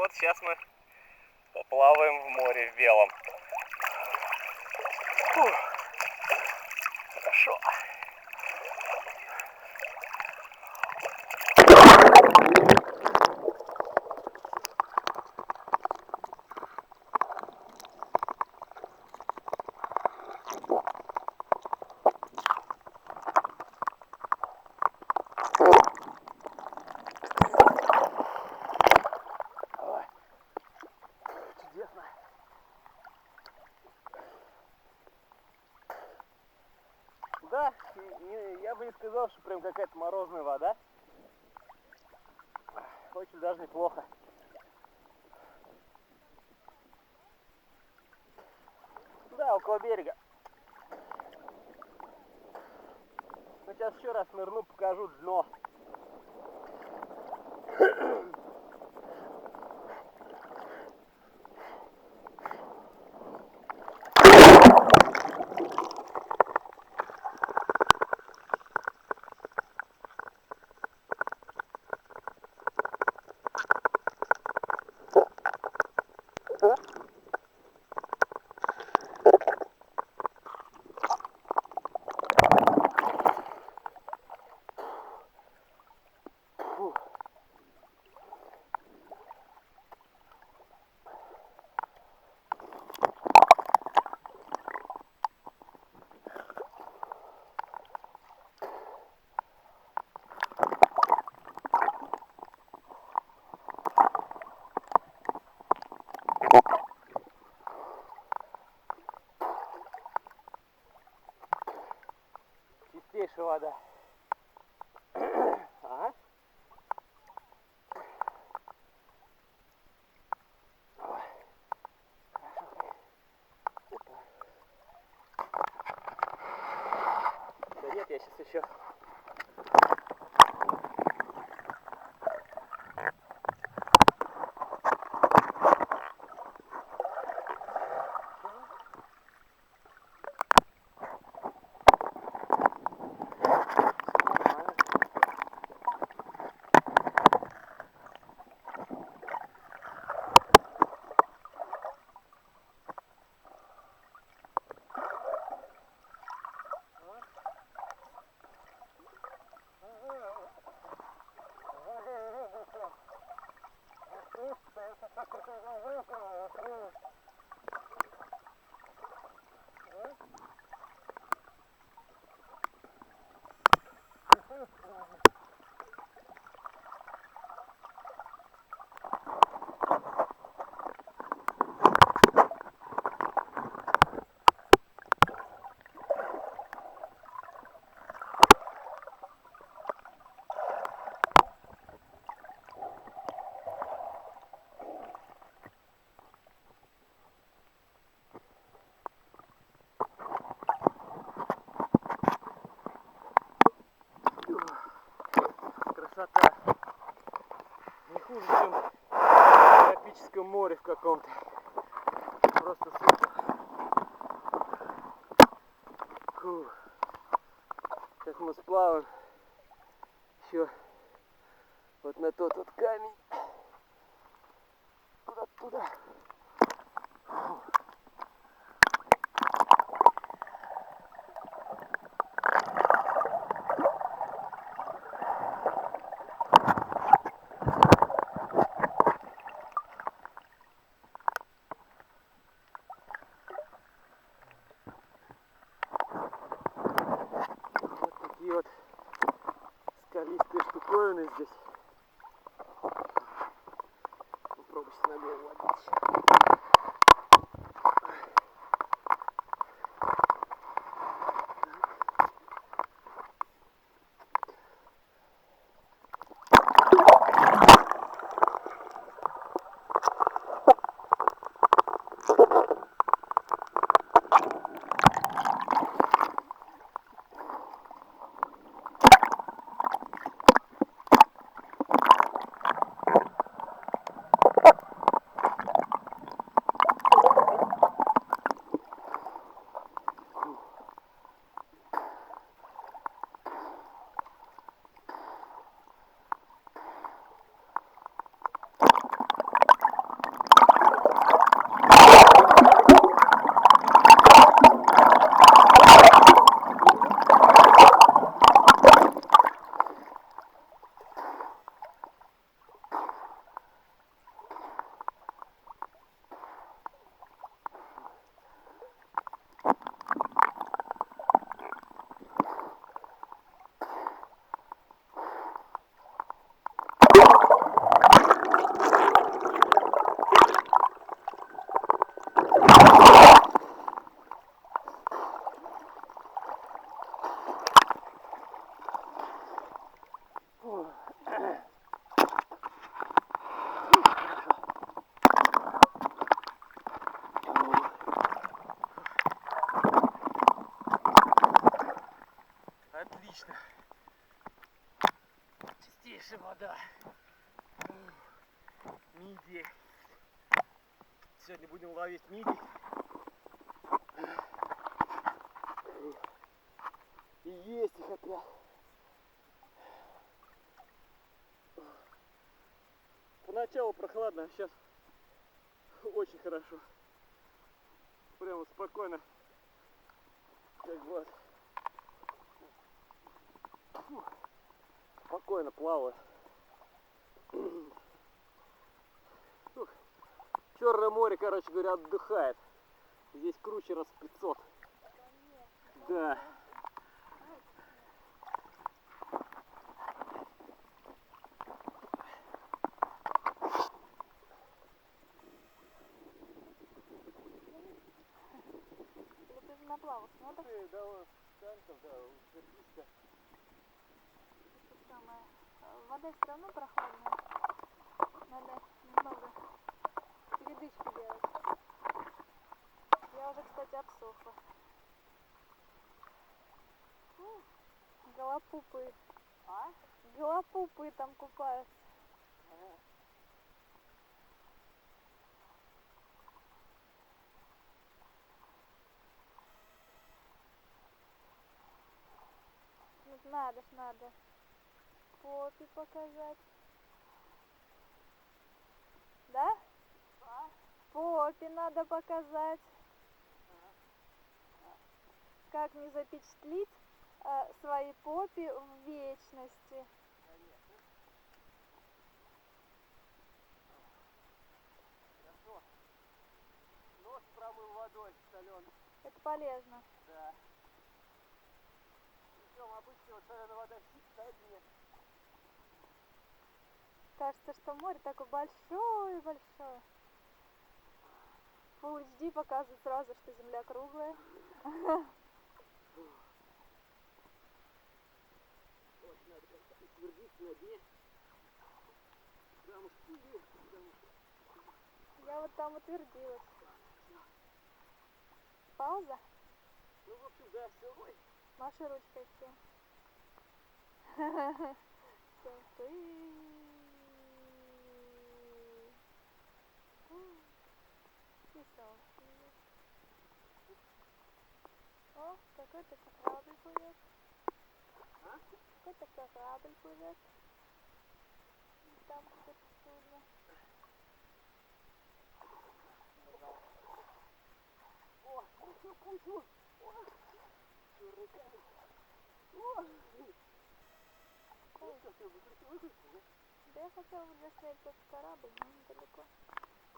вот сейчас мы поплаваем в море в Белом. Фух. Хорошо. Чудесно. Да, я бы не сказал, что прям какая-то морозная вода. Очень даже неплохо. Да, около берега. Но сейчас еще раз нырну, покажу дно. Чистейшая вода. Ага. Да нет, я сейчас еще. Красота. Не хуже, чем в тропическом море в каком-то. Просто супер. Фу. Сейчас мы сплаваем еще вот на тот вот камень. Куда-то туда. Фу. Такие вот скалистые штуковины здесь. Попробуйте на голову водить. Хорошая вода. Мидии. Сегодня будем ловить мидий. И есть их опять. Поначалу прохладно, а сейчас очень хорошо. Прямо спокойно. Как вот. Спокойно плаваю. Черное море, короче говоря, отдыхает. Здесь круче раз в 500. Да. Наплавался, надо? Ты довольно танков, да, сердишься. Вода все равно прохладная. Надо немного передышки делать. Я уже, кстати, обсохла. Голопупы. А? Голопупы там купаются. Ага. Надо попе показать. Да? А? Попе надо показать. Ага. Как не запечатлить свои попе в вечности. Конечно. Хорошо. Нос промыл водой соленой. Это полезно. Да. Причем обычно вот соленая вода стоит мне. Кажется, что море такое большое-большое. Full HD показывает сразу, что земля круглая. Ой, надо как-то утвердиться на дне. Потому что Я вот там утвердилась. Пауза? ну, в общем, да, все. Ой. Маши ручкой всем. О, какой-то корабль плывет. А? Какой-то корабль плывет. Там какое-то судно. О, еще кучу. О, черный камень. О. Ну что, все, выключился, да? Да я хотела бы засмотреть тот корабль, но недалеко.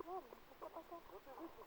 Ладно, пока-пока. Вот и выключился.